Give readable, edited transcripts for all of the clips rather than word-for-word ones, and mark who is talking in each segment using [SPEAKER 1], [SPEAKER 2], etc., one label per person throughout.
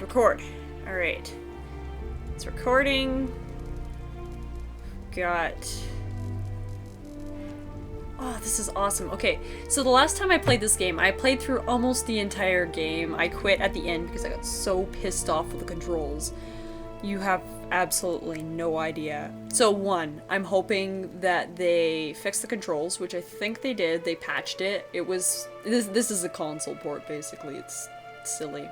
[SPEAKER 1] Record. Alright. It's recording. Got... Oh, this is awesome. Okay, so the last time I played this game, I played through almost the entire game. I quit at the end because I got so pissed off with the controls. You have absolutely no idea. So one, I'm hoping that they fixed the controls, which I think they did. They patched it. It was... This is a console port, basically. It's silly.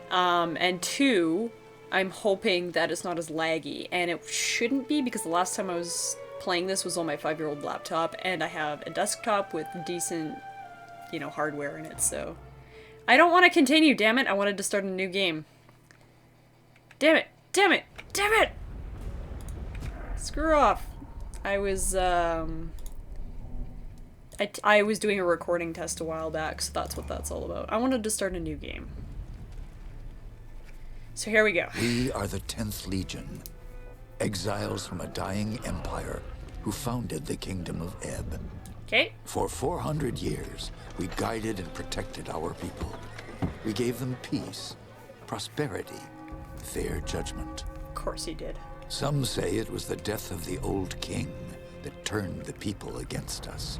[SPEAKER 1] And two, I'm hoping that it's not as laggy, and it shouldn't be because the last time I was playing this was on my 5-year-old laptop, and I have a desktop with decent, you know, hardware in it, so... I don't want to continue, damn it! I wanted to start a new game. Damn it! Damn it! Damn it! Screw off. I was, I was doing a recording test a while back, so that's what that's all about. I wanted to start a new game. So here we go.
[SPEAKER 2] We are the 10th Legion, exiles from a dying empire who founded the Kingdom of Ebb.
[SPEAKER 1] Okay.
[SPEAKER 2] For 400 years, we guided and protected our people. We gave them peace, prosperity, fair judgment.
[SPEAKER 1] Of course he did.
[SPEAKER 2] Some say it was the death of the old king that turned the people against us.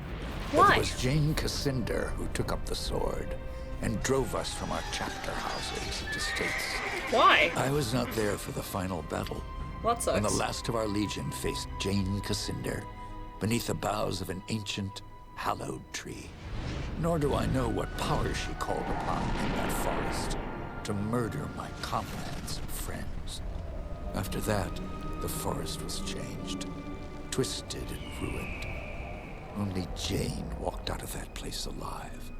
[SPEAKER 1] Why?
[SPEAKER 2] But it was Jane Cassinder who took up the sword and drove us from our chapter houses and estates.
[SPEAKER 1] Why?
[SPEAKER 2] I was not there for the final battle.
[SPEAKER 1] Well, that sucks.
[SPEAKER 2] When the last of our legion faced Jane Cassinder beneath the boughs of an ancient, hallowed tree. Nor do I know what power she called upon in that forest to murder my comrades and friends. After that, the forest was changed, twisted and ruined. Only Jane walked out of that place alive.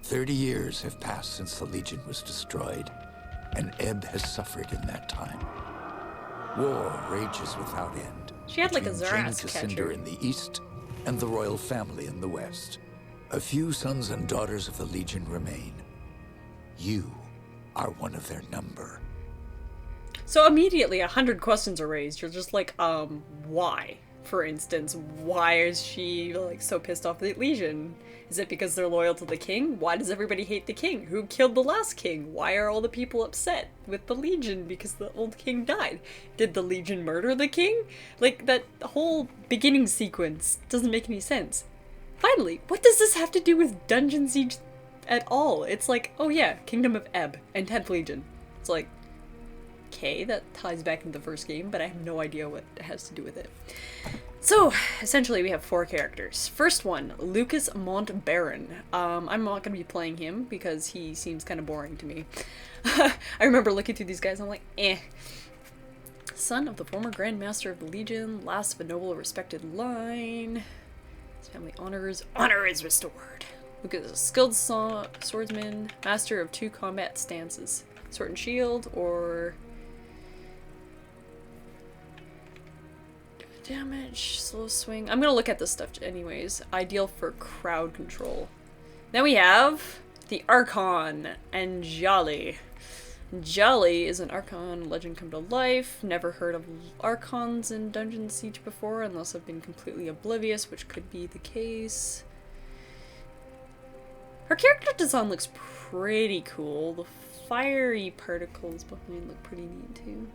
[SPEAKER 2] 30 years have passed since the Legion was destroyed, and Ebb has suffered in that time. War rages without end.
[SPEAKER 1] She had like a
[SPEAKER 2] between Jane
[SPEAKER 1] Zaras
[SPEAKER 2] Cassinder
[SPEAKER 1] catcher.
[SPEAKER 2] in the east and the royal family in the west. A few sons and daughters of the Legion remain. You are one of their number.
[SPEAKER 1] So immediately 100 questions are raised. You're just like, why? For instance, why is she like so pissed off at the Legion? Is it because they're loyal to the king? Why does everybody hate the king? Who killed the last king? Why are all the people upset with the Legion because the old king died? Did the Legion murder the king? Like, that whole beginning sequence doesn't make any sense. Finally, what does this have to do with Dungeon Siege at all? It's like, oh yeah, Kingdom of Ebb and 10th Legion. It's like, okay, that ties back into the first game, but I have no idea what it has to do with it. So, essentially we have 4 characters. First one, Lucas Montbaron. I'm not going to be playing him because he seems kind of boring to me. I remember looking through these guys and I'm like, eh. Son of the former Grand Master of the Legion, last of a noble respected line. His family honor is restored. Lucas is a skilled swordsman, master of 2 combat stances. Sword and shield, or... damage, slow swing. I'm gonna look at this stuff anyways. Ideal for crowd control. Then we have the Archon, Anjali. Anjali is an Archon legend come to life. Never heard of Archons in Dungeon Siege before, unless I've been completely oblivious, which could be the case. Her character design looks pretty cool. The fiery particles behind look pretty neat too.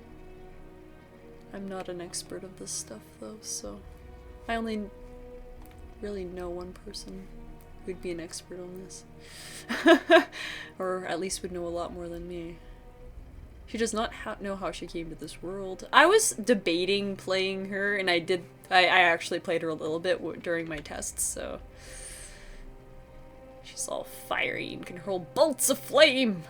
[SPEAKER 1] I'm not an expert of this stuff though, so I only really know one person who'd be an expert on this. Or at least would know a lot more than me. She does not know how she came to this world. I was debating playing her, and I actually played her a little bit during my tests, so... She's all fiery and can hurl bolts of flame!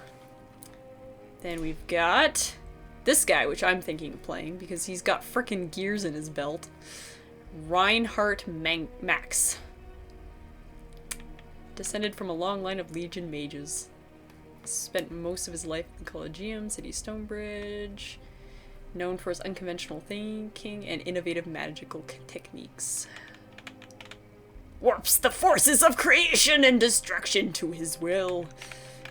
[SPEAKER 1] Then we've got... this guy, which I'm thinking of playing, because he's got frickin' gears in his belt. Reinhardt Max. Descended from a long line of Legion mages. Spent most of his life in the Collegium, City Stonebridge. Known for his unconventional thinking and innovative magical techniques. Warps the forces of creation and destruction to his will.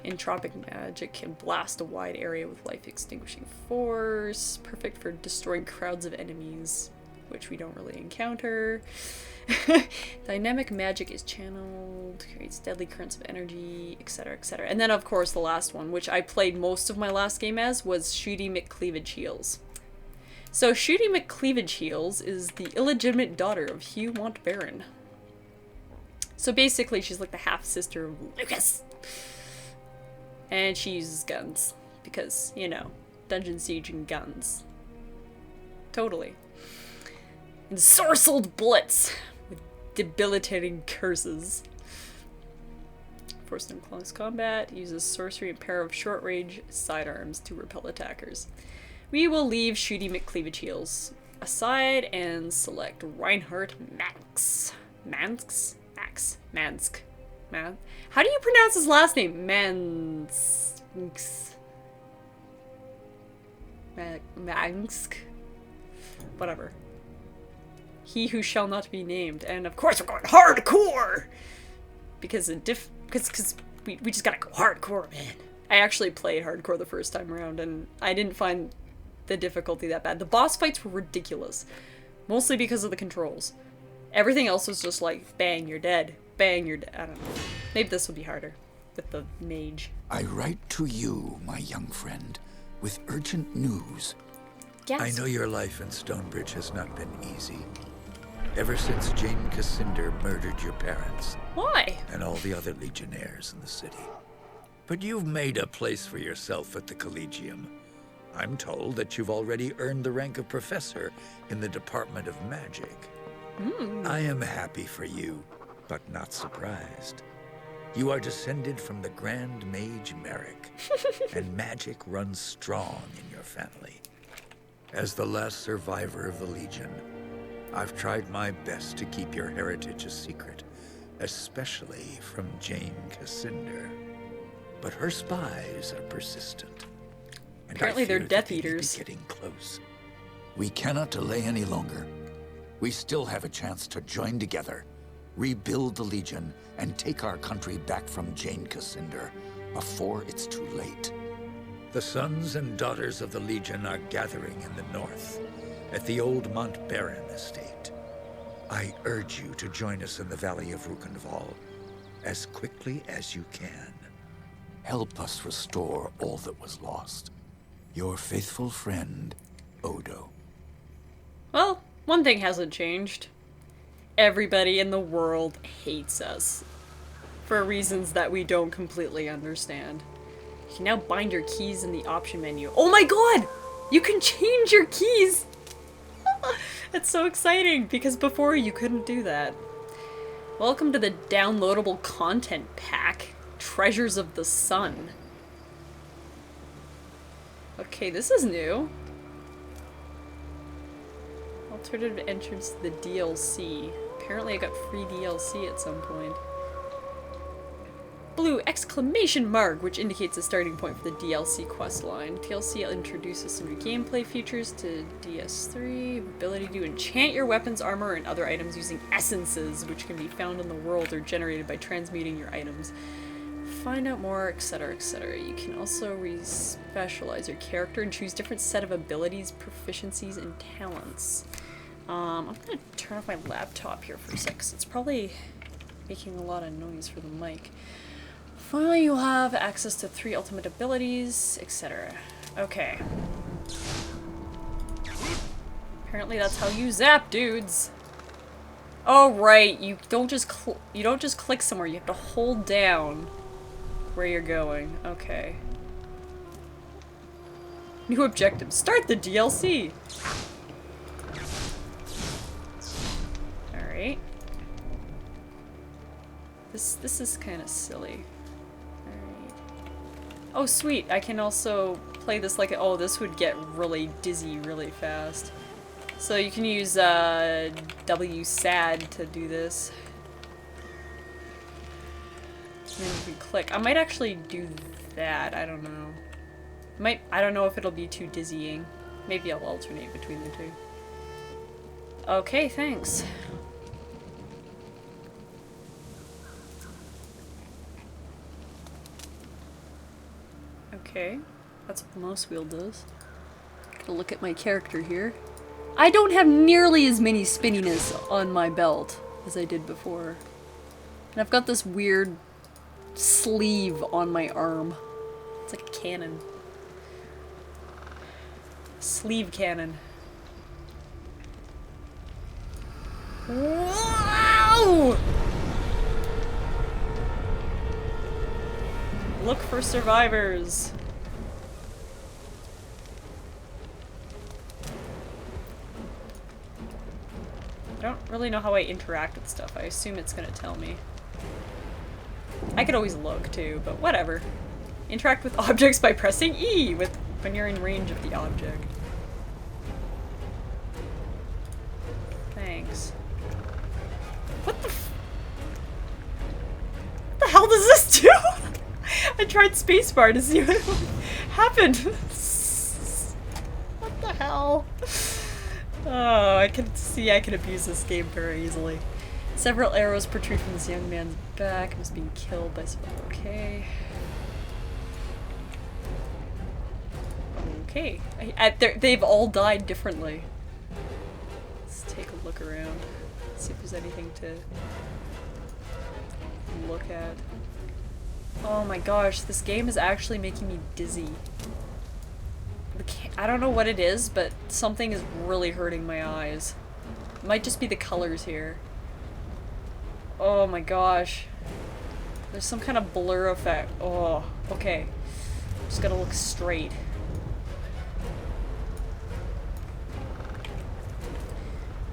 [SPEAKER 1] Entropic magic can blast a wide area with life-extinguishing force. Perfect for destroying crowds of enemies. which we don't really encounter. Dynamic magic is channeled, creates deadly currents of energy, etc., etc. And then, of course, the last one, which I played most of my last game as, was Shooty McCleavage Heels. So Shooty McCleavage Heels is the illegitimate daughter of Hugh Montbaron. So basically, she's like the half-sister of Lucas. And she uses guns. Because, you know, Dungeon Siege and guns. Totally. And sorcelled bullets with debilitating curses. Forced in close combat, uses sorcery and pair of short-range sidearms to repel attackers. We will leave Shooty McCleavage Heels aside and select Reinhardt Manx. Manx? Mansk. How do you pronounce his last name? Mansk. Whatever. He who shall not be named. And of course we're going hardcore! Because we just gotta go hardcore, man. I actually played hardcore the first time around, and I didn't find the difficulty that bad. The boss fights were ridiculous. Mostly because of the controls. Everything else was just like, bang, you're dead. Bang, you're dead. I don't know. Maybe this will be harder. With the mage.
[SPEAKER 2] I write to you, my young friend, with urgent news.
[SPEAKER 1] Yes.
[SPEAKER 2] I know your life in Stonebridge has not been easy. Ever since Jane Cassinder murdered your parents.
[SPEAKER 1] Why?
[SPEAKER 2] And all the other legionnaires in the city. But you've made a place for yourself at the Collegium. I'm told that you've already earned the rank of professor in the Department of Magic. I am happy for you, but not surprised. You are descended from the Grand Mage Merrick, and magic runs strong in your family. As the last survivor of the Legion, I've tried my best to keep your heritage a secret, especially from Jane Cassinder. But her spies are persistent. And
[SPEAKER 1] apparently they're Death
[SPEAKER 2] they may be
[SPEAKER 1] Eaters.
[SPEAKER 2] getting close. We cannot delay any longer. We still have a chance to join together, rebuild the Legion, and take our country back from Jane Cassinder before it's too late. The sons and daughters of the Legion are gathering in the north, at the old Montbaron estate. I urge you to join us in the Valley of Rukenval as quickly as you can. Help us restore all that was lost. Your faithful friend, Odo.
[SPEAKER 1] Well, one thing hasn't changed. Everybody in the world hates us. For reasons that we don't completely understand. You can now bind your keys in the option menu. Oh my god! You can change your keys! That's so exciting, because before you couldn't do that. Welcome to the downloadable content pack. Treasures of the Sun. Okay, this is new. Alternative entrance to the DLC. Apparently I got free DLC at some point. Blue exclamation mark, which indicates the starting point for the DLC questline. DLC introduces some new gameplay features to DS3. Ability to enchant your weapons, armor, and other items using essences, which can be found in the world or generated by transmuting your items. Find out more, etc., etc. You can also re-specialize your character and choose different set of abilities, proficiencies, and talents. I'm gonna turn off my laptop here for a sec, 'cause it's probably making a lot of noise for the mic. Finally, you'll have access to 3 ultimate abilities, etc. Okay. Apparently that's how you zap dudes. Oh right, you don't just click somewhere, you have to hold down where you're going. Okay. New objective. Start the DLC! Alright. This is kind of silly. Alright. Oh sweet, I can also play this like, oh, this would get really dizzy really fast. So you can use WSAD to do this. And then you can click. I might actually do that, I don't know. I don't know if it'll be too dizzying. Maybe I'll alternate between the two. Okay, thanks. Okay, that's what the mouse wheel does. Gotta look at my character here. I don't have nearly as many spinniness on my belt as I did before. And I've got this weird sleeve on my arm. It's like a cannon. Sleeve cannon. Wow! Look for survivors. I don't really know how I interact with stuff. I assume it's gonna tell me. I could always look too, but whatever. Interact with objects by pressing E when you're in range of the object. Thanks. What the hell does this do? I tried spacebar to see what happened. What the hell? Oh, I can see I can abuse this game very easily. Several arrows protrude from this young man's back. He was being killed by someone. Okay. Okay. They've all died differently. Let's take a look around. See if there's anything to look at. Oh my gosh, this game is actually making me dizzy. I don't know what it is, but something is really hurting my eyes. It might just be the colors here. Oh my gosh. There's some kind of blur effect. Oh, okay. Just gotta look straight.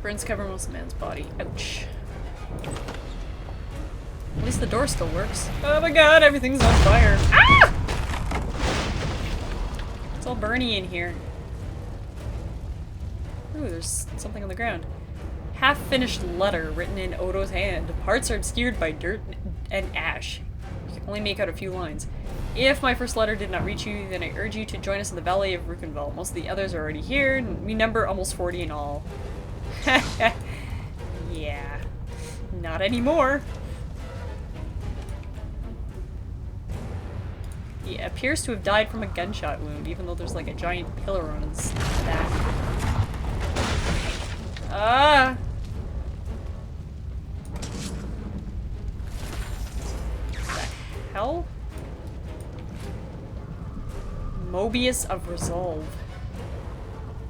[SPEAKER 1] Burns cover most of the man's body. Ouch. At least the door still works. Oh my god, everything's on fire. Ah! It's all burny in here. Ooh, there's something on the ground. Half-finished letter written in Odo's hand. Parts are obscured by dirt and ash. You can only make out a few lines. If my first letter did not reach you, then I urge you to join us in the Valley of Rukenville. Most of the others are already here, and we number almost 40 in all. Yeah. Not anymore. He appears to have died from a gunshot wound, even though there's like a giant pillar on his back. Ah! What the hell? Mobius of Resolve.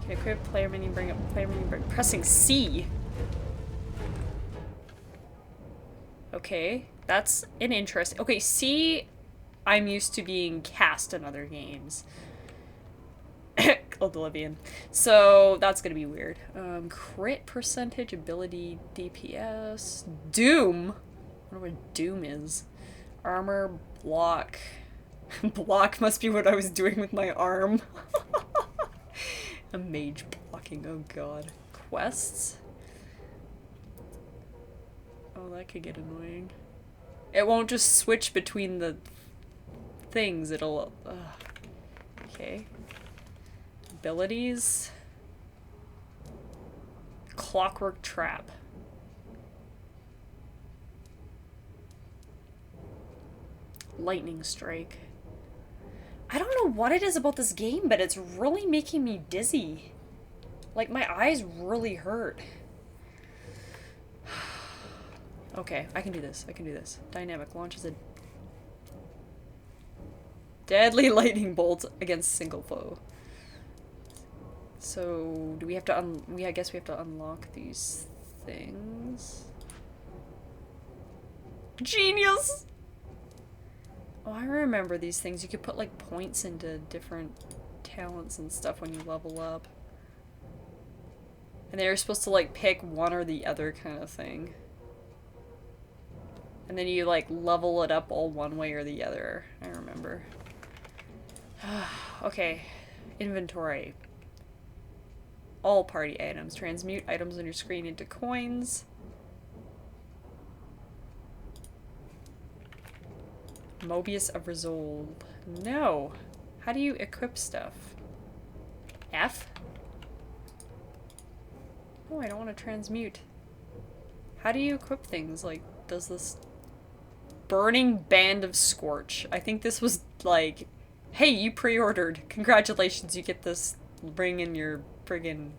[SPEAKER 1] Okay, equip player menu, bring up player menu, pressing C. Okay, that's an interest. Okay, C, I'm used to being cast in other games. Oblivion. So that's gonna be weird. Crit percentage, ability, DPS, Doom. I wonder what Doom is. Armor, block. Block must be what I was doing with my arm. A mage blocking, oh god. Quests? Oh, that could get annoying. It won't just switch between the things, it'll... Okay. Abilities. Clockwork Trap. Lightning Strike. I don't know what it is about this game, but it's really making me dizzy. Like, my eyes really hurt. Okay, I can do this. I can do this. Dynamic launches a deadly lightning bolt against single foe. So, do we have to I guess we have to unlock these things. Genius! Oh, I remember these things. You could put, like, points into different talents and stuff when you level up. And they were supposed to, like, pick one or the other kind of thing. And then you, like, level it up all one way or the other. I remember. Okay. Inventory. All party items. Transmute items on your screen into coins. Mobius of Resolve. No. How do you equip stuff? F? Oh, I don't want to transmute. How do you equip things? Like, does this... Burning Band of Scorch. I think this was like, hey, you pre-ordered. Congratulations, you get this ring in your friggin'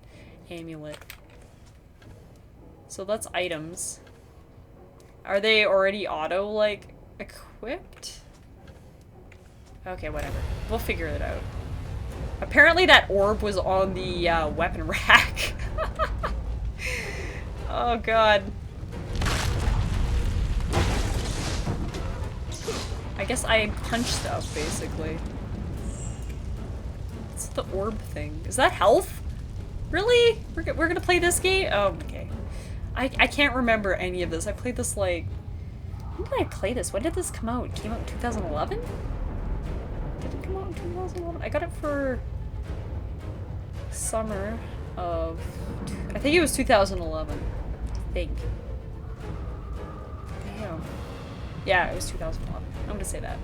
[SPEAKER 1] Amulet. So that's items. Are they already auto, like, equipped? Okay, whatever. We'll figure it out. Apparently that orb was on the weapon rack. Oh god. I guess I punch stuff, basically. What's the orb thing? Is that health? Really? We're gonna play this game? Oh, okay. I can't remember any of this. I played this, like... When did I play this? When did this come out? It came out in 2011? Did it come out in 2011? I got it for... summer of... I think it was 2011. I think. Damn. Yeah, it was 2011. I'm gonna say that.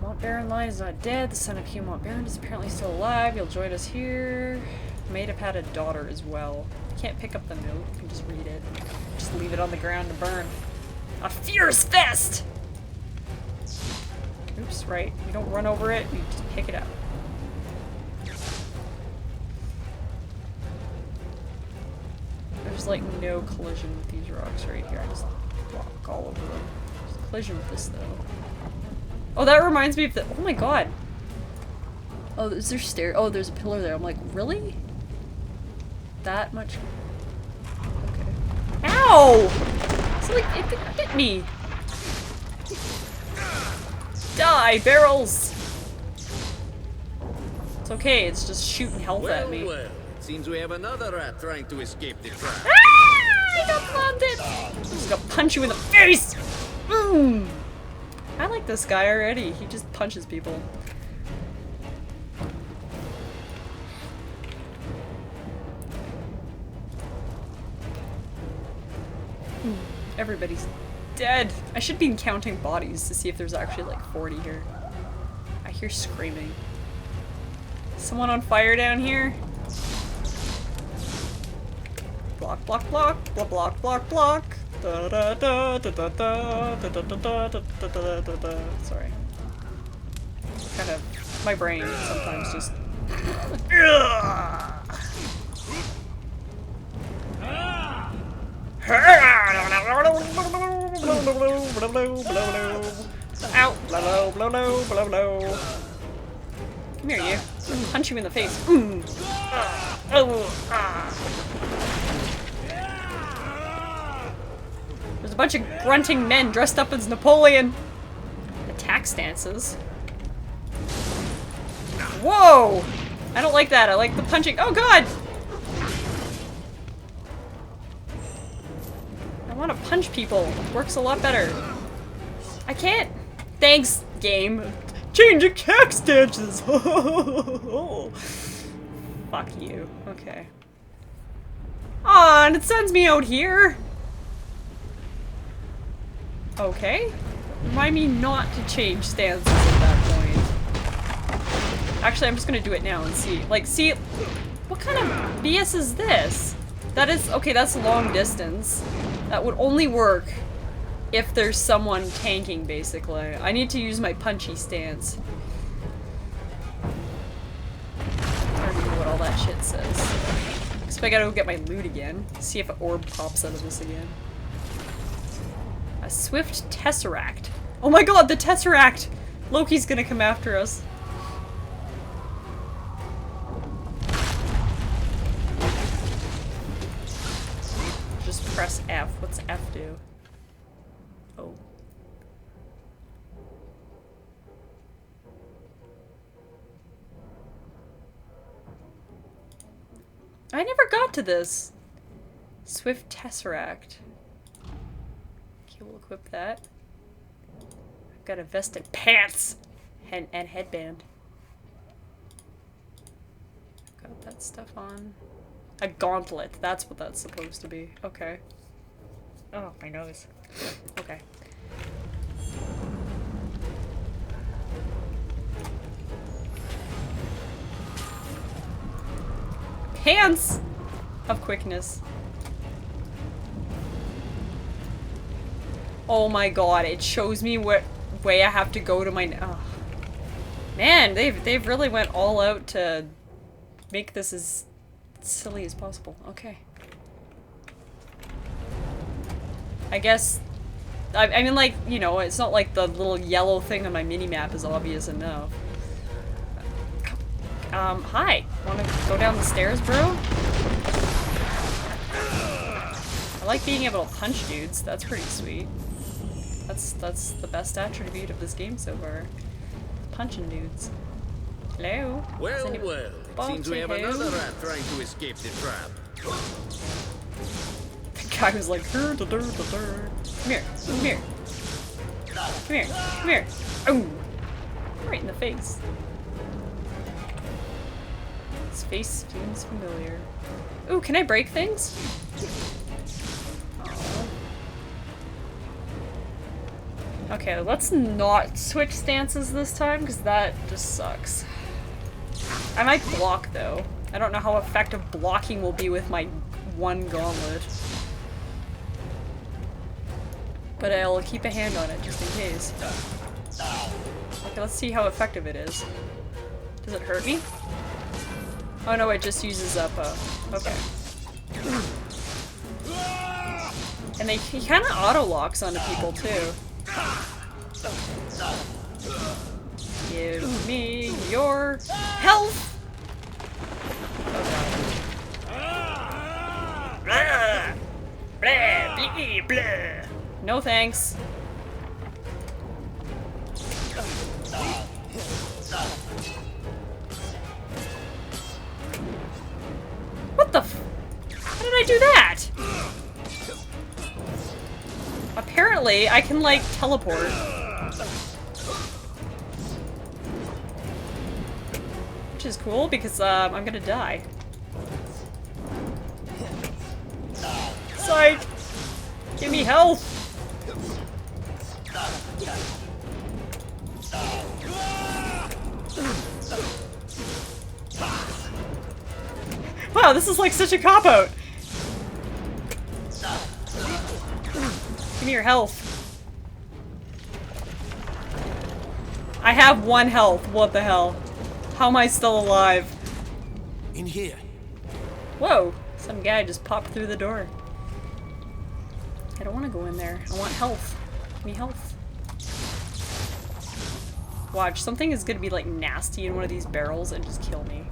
[SPEAKER 1] Mont Baron line is not dead. The son of Hugh Mont Baron is apparently still alive. You'll join us here. May have had a daughter as well. Can't pick up the note. You can just read it. Just leave it on the ground to burn. A fierce fest! Oops, right. You don't run over it, you just pick it up. There's like no collision with these rocks right here. I just walk all over them. There's collision with this though. Oh, that reminds me of the- oh my god! Oh, is there stair- oh, there's a pillar there. I'm like, really? That much? Okay. Ow! It's like, it hit me! Die, barrels! It's okay, it's just shooting health at me.
[SPEAKER 3] Well, it seems we have another rat trying to escape the trap.
[SPEAKER 1] Ah! I got planted! I'm just gonna punch you in the face! Mmm! I like this guy already. He just punches people. Everybody's dead. I should be counting bodies to see if there's actually like 40 here. I hear screaming. Someone on fire down here? Block, block, block, block, block, block, block. Da da da da da da da da da da da da da. Sorry. Kind of my brain sometimes just. Ow! Come here, you. Punch you in the face. There's a bunch of grunting men dressed up as Napoleon. Attack stances. Whoa! I don't like that. I like the punching. Oh god! I want to punch people. It works a lot better. I can't. Thanks, game. Change attack stances. Fuck you. Okay. Aw, and it sends me out here. Okay. Remind me not to change stances at that point. Actually, I'm just gonna do it now and see. Like, see, what kind of BS is this? That is, okay, that's long distance. That would only work if there's someone tanking, basically. I need to use my punchy stance. I already know what all that shit says. So I gotta go get my loot again. See if an orb pops out of this again. A swift tesseract. Oh my god, the tesseract! Loki's gonna come after us. Just press F. What's F do? Oh. I never got to this. Swift tesseract. Okay, we'll equip that. I've got a vest and pants and headband. Got that stuff on. A gauntlet. That's what that's supposed to be. Okay. Oh, my nose. Okay. Pants of quickness. Oh my god, it shows me what way I have to go to my... Oh. Man, they've really went all out to make this as silly as possible. Okay. I guess... I mean, like, you know, it's not like the little yellow thing on my mini-map is obvious enough. Hi. Wanna go down the stairs, bro? I like being able to punch dudes. That's pretty sweet. That's the best attribute of this game so far. Punching dudes. Hello?
[SPEAKER 3] Well, well. It seems we have another rat trying to escape the trap.
[SPEAKER 1] The guy was like, "Dur, dur, dur, dur." Come here, come here. Come here, come here. Oh! Right in the face. His face seems familiar. Ooh, can I break things? Oh. Okay, let's not switch stances this time, because that just sucks. I might block, though. I don't know how effective blocking will be with my one gauntlet. But I'll keep a hand on it, just in case. Okay, let's see how effective it is. Does it hurt me? Oh no, it just uses up, okay. And he kind of auto-locks onto people, too. Give me your health! Oh god. Blah, blah, blah. No thanks. What the f- How did I do that? Apparently, I can, like, teleport. Which is cool, because, I'm gonna die. Psych! Give me health! Wow, this is like such a cop-out! Give me your health. I have 1 health, what the hell? How am I still alive?
[SPEAKER 4] In here.
[SPEAKER 1] Whoa, some guy just popped through the door. I don't want to go in there. I want health. Give me health. Watch, something is gonna be like nasty in one of these barrels and just kill me.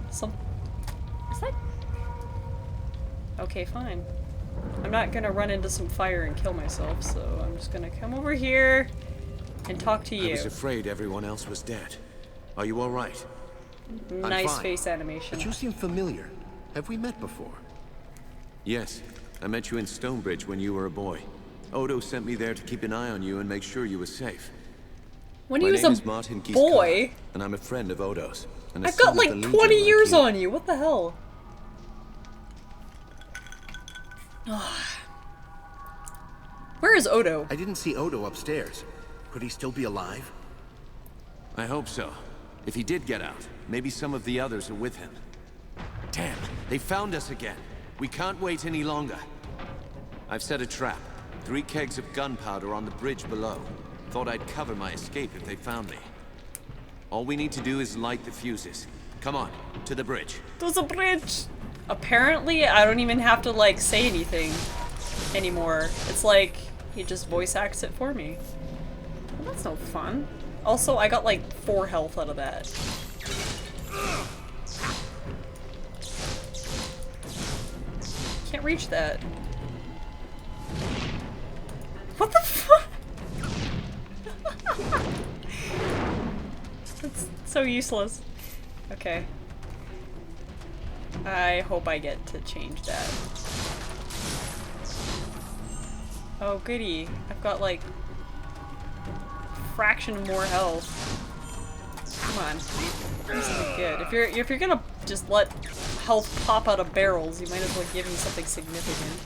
[SPEAKER 1] Is that? Okay, fine. I'm not gonna run into some fire and kill myself, so I'm just gonna come over here and talk to you.
[SPEAKER 4] I was afraid everyone else was dead. Are you all right?
[SPEAKER 1] Nice face animation.
[SPEAKER 5] But you seem familiar. Have we met before?
[SPEAKER 4] Yes. I met you in Stonebridge when you were a boy. Odo sent me there to keep an eye on you and make sure you were safe.
[SPEAKER 1] When
[SPEAKER 4] My
[SPEAKER 1] he was
[SPEAKER 4] name
[SPEAKER 1] a
[SPEAKER 4] is Martin
[SPEAKER 1] boy?
[SPEAKER 4] and I'm a friend of Odo's. And a
[SPEAKER 1] I've got
[SPEAKER 4] son of the
[SPEAKER 1] like
[SPEAKER 4] Legion
[SPEAKER 1] 20 years
[SPEAKER 4] you.
[SPEAKER 1] on you, what the hell? Where is Odo?
[SPEAKER 5] I didn't see Odo upstairs. Could he still be alive?
[SPEAKER 4] I hope so. If he did get out, maybe some of the others are with him. Damn, they found us again. We can't wait any longer. I've set a trap. 3 kegs of gunpowder on the bridge below. Thought I'd cover my escape if they found me. All we need to do is light the fuses. Come on, to the bridge.
[SPEAKER 1] There's a bridge! Apparently, I don't even have to, like, say anything anymore. It's like, he just voice acts it for me. Well, that's no fun. Also, I got, like, 4 health out of that. Can't reach that. What the fuck? That's so useless. Okay. I hope I get to change that. Oh goody. I've got like fraction more health. Come on. This is good. If you're gonna just let health pop out of barrels, you might as well give me something significant.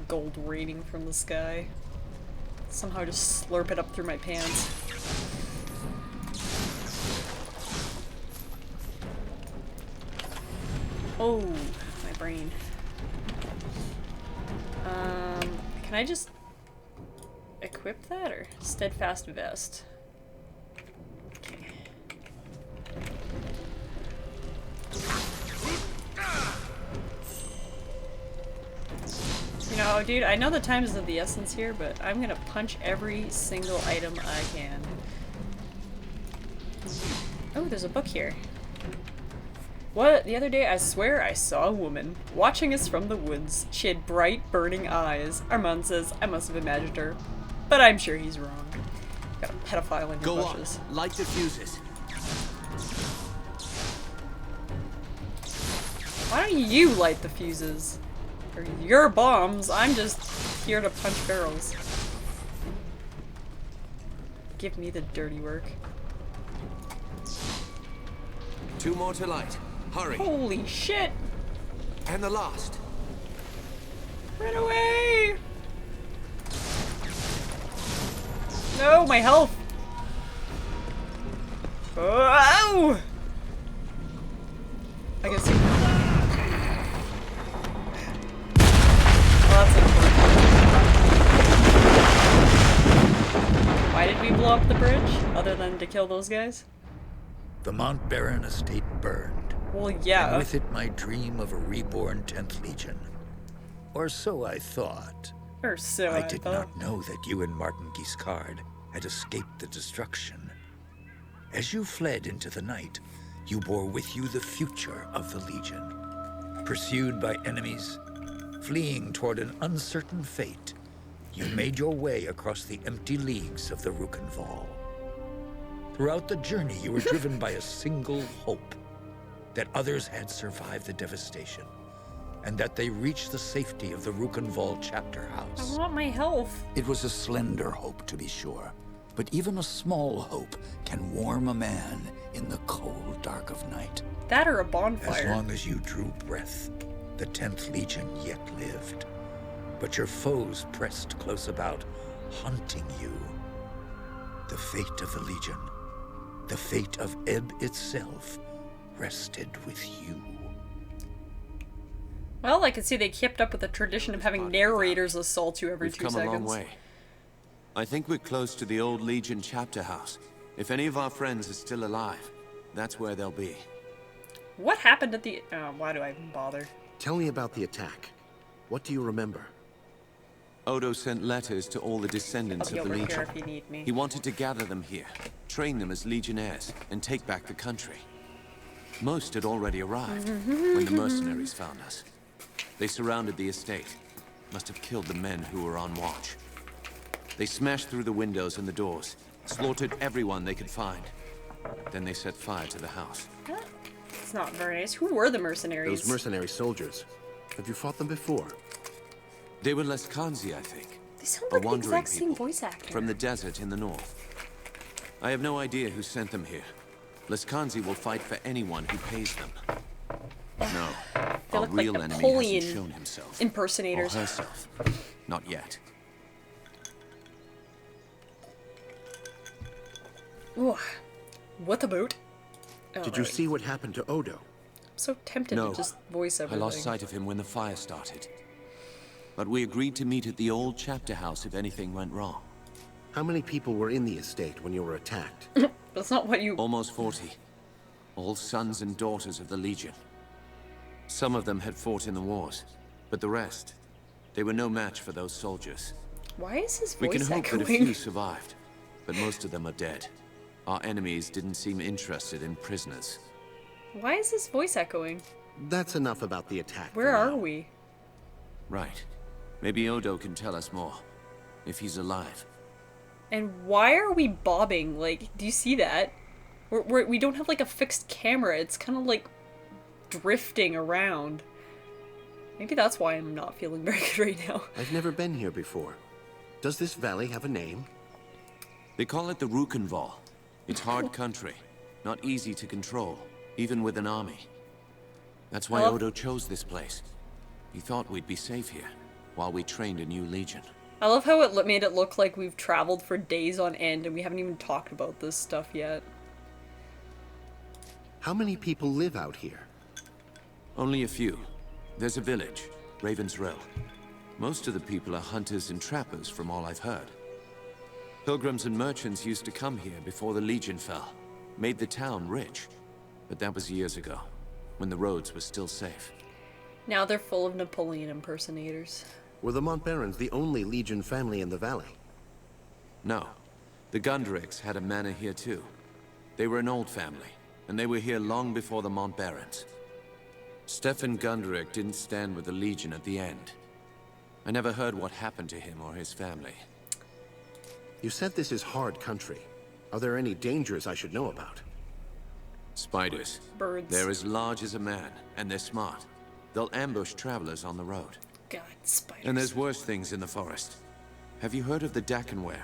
[SPEAKER 1] Gold raining from the sky. Somehow just slurp it up through my pants. Oh, my brain. Can I just equip that or steadfast vest? Okay. Oh, dude, I know the time is of the essence here, but I'm gonna punch every single item I can. Oh, there's a book here. What? The other day, I swear I saw a woman watching us from the woods. She had bright, burning eyes. Armand says I must have imagined her, but I'm sure he's wrong. Got a pedophile in your bushes.
[SPEAKER 4] Go on, light the fuses.
[SPEAKER 1] Why don't you light the fuses? Or your bombs. I'm just here to punch barrels. Give me the dirty work.
[SPEAKER 4] 2 more to light. Hurry.
[SPEAKER 1] Holy shit!
[SPEAKER 4] And the last.
[SPEAKER 1] Run away! No, my health! Oh! I can see. Well, that's important. Why did we blow up the bridge? Other than to kill those guys?
[SPEAKER 2] The Mount Baron estate burned.
[SPEAKER 1] Well, yeah.
[SPEAKER 2] And with it, my dream of a reborn 10th Legion. Or so I thought.
[SPEAKER 1] Or so
[SPEAKER 2] I did not know that you and Martin Guiscard had escaped the destruction. As you fled into the night, you bore with you the future of the Legion. Pursued by enemies, fleeing toward an uncertain fate, you made your way across the empty leagues of the Rukenval. Throughout the journey, you were driven by a single hope: that others had survived the devastation, and that they reached the safety of the Rukenval chapter house.
[SPEAKER 1] I want my health.
[SPEAKER 2] It was a slender hope, to be sure, but even a small hope can warm a man in the cold dark of night.
[SPEAKER 1] That or a bonfire.
[SPEAKER 2] As long as you drew breath, the 10th Legion yet lived. But your foes pressed close about, haunting you. The fate of the Legion, the fate of Ebb itself, rested with you.
[SPEAKER 1] Well, I can see they kept up with the tradition of having narrators assault you every 2 seconds.
[SPEAKER 4] We've come a long way. I think we're close to the old Legion chapter house. If any of our friends are still alive, that's where they'll be.
[SPEAKER 1] What happened at the... why do I even bother?
[SPEAKER 5] Tell me about the attack. What do you remember?
[SPEAKER 4] Odo sent letters to all the descendants
[SPEAKER 1] I'll
[SPEAKER 4] of
[SPEAKER 1] be
[SPEAKER 4] the
[SPEAKER 1] over
[SPEAKER 4] Legion.
[SPEAKER 1] here if you need me.
[SPEAKER 4] He wanted to gather them here, train them as Legionnaires, and take back the country. Most had already arrived when the mercenaries found us. They surrounded the estate. Must have killed the men who were on watch. They smashed through the windows and the doors, slaughtered everyone they could find. Then they set fire to the house.
[SPEAKER 1] It's not very nice. Who were the mercenaries?
[SPEAKER 5] Those mercenary soldiers. Have you fought them before?
[SPEAKER 4] They were Leskanzi, I think.
[SPEAKER 1] They sound like the
[SPEAKER 4] wandering
[SPEAKER 1] exact same
[SPEAKER 4] people
[SPEAKER 1] voice actor.
[SPEAKER 4] from the desert in the north. I have no idea who sent them here. Leskanzi will fight for anyone who pays them. No,
[SPEAKER 1] They
[SPEAKER 4] our
[SPEAKER 1] look
[SPEAKER 4] real
[SPEAKER 1] like
[SPEAKER 4] enemy
[SPEAKER 1] Napoleon
[SPEAKER 4] hasn't shown himself.
[SPEAKER 1] impersonators.
[SPEAKER 4] Or herself. Not yet.
[SPEAKER 1] Ooh. What about?
[SPEAKER 5] Did you see what happened to Odo?
[SPEAKER 1] I'm so tempted
[SPEAKER 4] No.
[SPEAKER 1] to just voice
[SPEAKER 4] I
[SPEAKER 1] everything.
[SPEAKER 4] lost sight of him when the fire started. But we agreed to meet at the old chapter house if anything went wrong.
[SPEAKER 5] How many people were in the estate when you were attacked?
[SPEAKER 1] That's not what you...
[SPEAKER 4] Almost 40. All sons and daughters of the Legion. Some of them had fought in the wars, but the rest, they were no match for those soldiers.
[SPEAKER 1] Why is his
[SPEAKER 4] We
[SPEAKER 1] voice
[SPEAKER 4] can hope that a
[SPEAKER 1] echoing?
[SPEAKER 4] few survived, but most of them are dead. Our enemies didn't seem interested in prisoners.
[SPEAKER 1] Why is his voice echoing?
[SPEAKER 5] That's enough about the attack.
[SPEAKER 1] Where
[SPEAKER 5] for
[SPEAKER 1] are
[SPEAKER 5] now.
[SPEAKER 1] we?
[SPEAKER 4] Right. Maybe Odo can tell us more, if he's alive.
[SPEAKER 1] And why are we bobbing? Like, do you see that? We don't have like a fixed camera. It's kind of like drifting around. Maybe that's why I'm not feeling very good right now.
[SPEAKER 5] I've never been here before. Does this valley have a name?
[SPEAKER 4] They call it the Rukenval. It's hard country, not easy to control, even with an army. That's why Odo chose this place. He thought we'd be safe here, while we trained a new legion.
[SPEAKER 1] I love how it made it look like we've traveled for days on end and we haven't even talked about this stuff yet.
[SPEAKER 5] How many people live out here?
[SPEAKER 4] Only a few. There's a village, Raven's Rill. Most of the people are hunters and trappers from all I've heard. Pilgrims and merchants used to come here before the Legion fell. Made the town rich. But that was years ago, when the roads were still safe.
[SPEAKER 1] Now they're full of Napoleon impersonators.
[SPEAKER 5] Were the Montbarons the only Legion family in the valley?
[SPEAKER 4] No. The Gundricks had a manor here too. They were an old family, and they were here long before the Montbarons. Stefan Gundrick didn't stand with the Legion at the end. I never heard what happened to him or his family.
[SPEAKER 5] You said this is hard country. Are there any dangers I should know about?
[SPEAKER 4] Spiders.
[SPEAKER 1] Birds.
[SPEAKER 4] They're as large as a man, and they're smart. They'll ambush travelers on the road.
[SPEAKER 1] God, spiders.
[SPEAKER 4] And there's worse things in the forest. Have you heard of the Dakenware?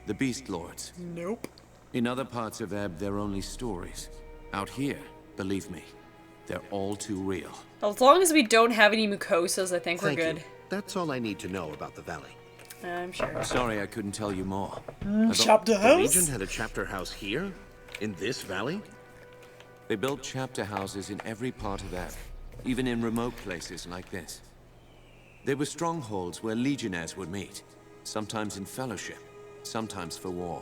[SPEAKER 4] The Beast Lords?
[SPEAKER 1] Nope.
[SPEAKER 4] In other parts of Ebb, they're only stories. Out here, believe me, they're all too real.
[SPEAKER 1] As long as we don't have any Mukosas, I think we're
[SPEAKER 5] Thank
[SPEAKER 1] good.
[SPEAKER 5] you. That's all I need to know about the valley.
[SPEAKER 1] I'm sure.
[SPEAKER 4] Sorry I couldn't tell you more.
[SPEAKER 1] Chapter
[SPEAKER 5] The
[SPEAKER 1] house?
[SPEAKER 5] Legion had a chapter house here? In this valley?
[SPEAKER 4] They built chapter houses in every part of Ebb, even in remote places like this. They were strongholds where legionnaires would meet, sometimes in fellowship, sometimes for war.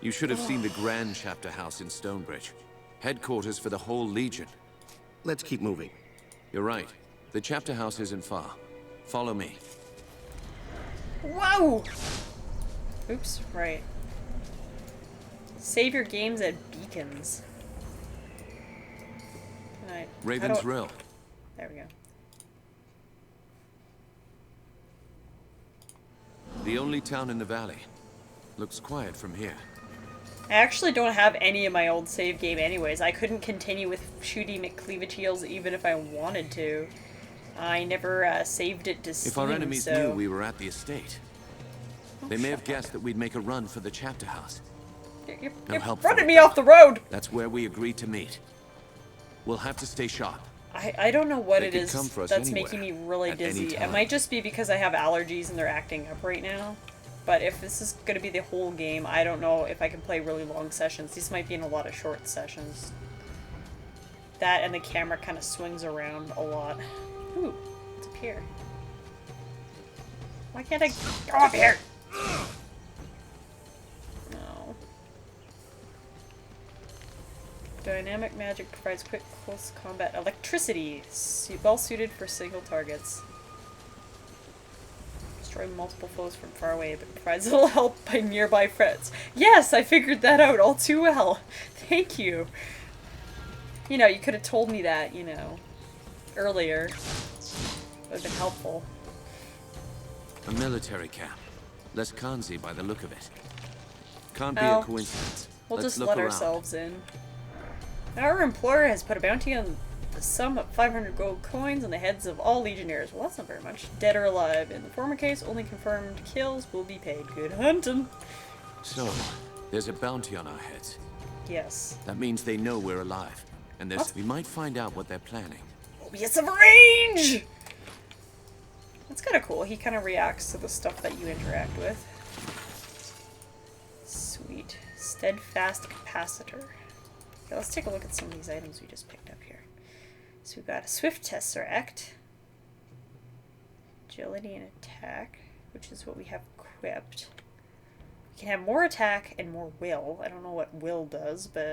[SPEAKER 4] You should have seen the grand chapter house in Stonebridge, headquarters for the whole Legion.
[SPEAKER 5] Let's keep moving.
[SPEAKER 4] You're right. The chapter house isn't far. Follow me.
[SPEAKER 1] Whoa! Oops, right. Save your games at beacons. Can I...
[SPEAKER 4] Raven's Rill.
[SPEAKER 1] There we go.
[SPEAKER 4] The only town in the valley. Looks quiet from here.
[SPEAKER 1] I actually don't have any of my old save game anyways. I couldn't continue with shooty McCleavage heals even if I wanted to. I never saved it to Steam,
[SPEAKER 4] If our enemies
[SPEAKER 1] so...
[SPEAKER 4] knew we were at the estate, they may have guessed that we'd make a run for the chapter house.
[SPEAKER 1] You're
[SPEAKER 4] No help
[SPEAKER 1] running
[SPEAKER 4] from
[SPEAKER 1] me
[SPEAKER 4] it.
[SPEAKER 1] off the road!
[SPEAKER 4] That's where we agreed to meet. We'll have to stay sharp.
[SPEAKER 1] I don't know what
[SPEAKER 4] They
[SPEAKER 1] it
[SPEAKER 4] could
[SPEAKER 1] is
[SPEAKER 4] come for us
[SPEAKER 1] that's
[SPEAKER 4] anywhere,
[SPEAKER 1] making me really
[SPEAKER 4] at any
[SPEAKER 1] dizzy. It
[SPEAKER 4] time.
[SPEAKER 1] might just be because I have allergies and they're acting up right now. But if this is going to be the whole game, I don't know if I can play really long sessions. These might be in a lot of short sessions. That and the camera kind of swings around a lot. Ooh, what's up here? Why can't I go up here? No. Dynamic magic provides quick close combat electricity. Well suited for single targets. Destroy multiple foes from far away, but provides little help by nearby threats. Yes, I figured that out all too well. Thank you. You know, you could have told me that, you know, earlier. Would have been helpful.
[SPEAKER 4] A military camp. Less Kanzi by the look of it. Can't be
[SPEAKER 1] Well,
[SPEAKER 4] a coincidence.
[SPEAKER 1] We'll
[SPEAKER 4] Let's
[SPEAKER 1] just
[SPEAKER 4] look
[SPEAKER 1] let
[SPEAKER 4] around.
[SPEAKER 1] ourselves in. Our employer has put a bounty on the sum of 500 gold coins on the heads of all legionnaires. Well, that's not very much. Dead or alive. In the former case, only confirmed kills will be paid. Good hunting.
[SPEAKER 4] So, there's a bounty on our heads.
[SPEAKER 1] Yes.
[SPEAKER 4] That means they know we're alive. And
[SPEAKER 1] What?
[SPEAKER 4] we might find out what they're planning.
[SPEAKER 1] Mobius of range! That's kind of cool. He kind of reacts to the stuff that you interact with. Sweet. Steadfast capacitor. Okay, let's take a look at some of these items we just picked up here. So we've got a swift tesseract, agility and attack, which is what we have equipped. We can have more attack and more will. I don't know what will does, but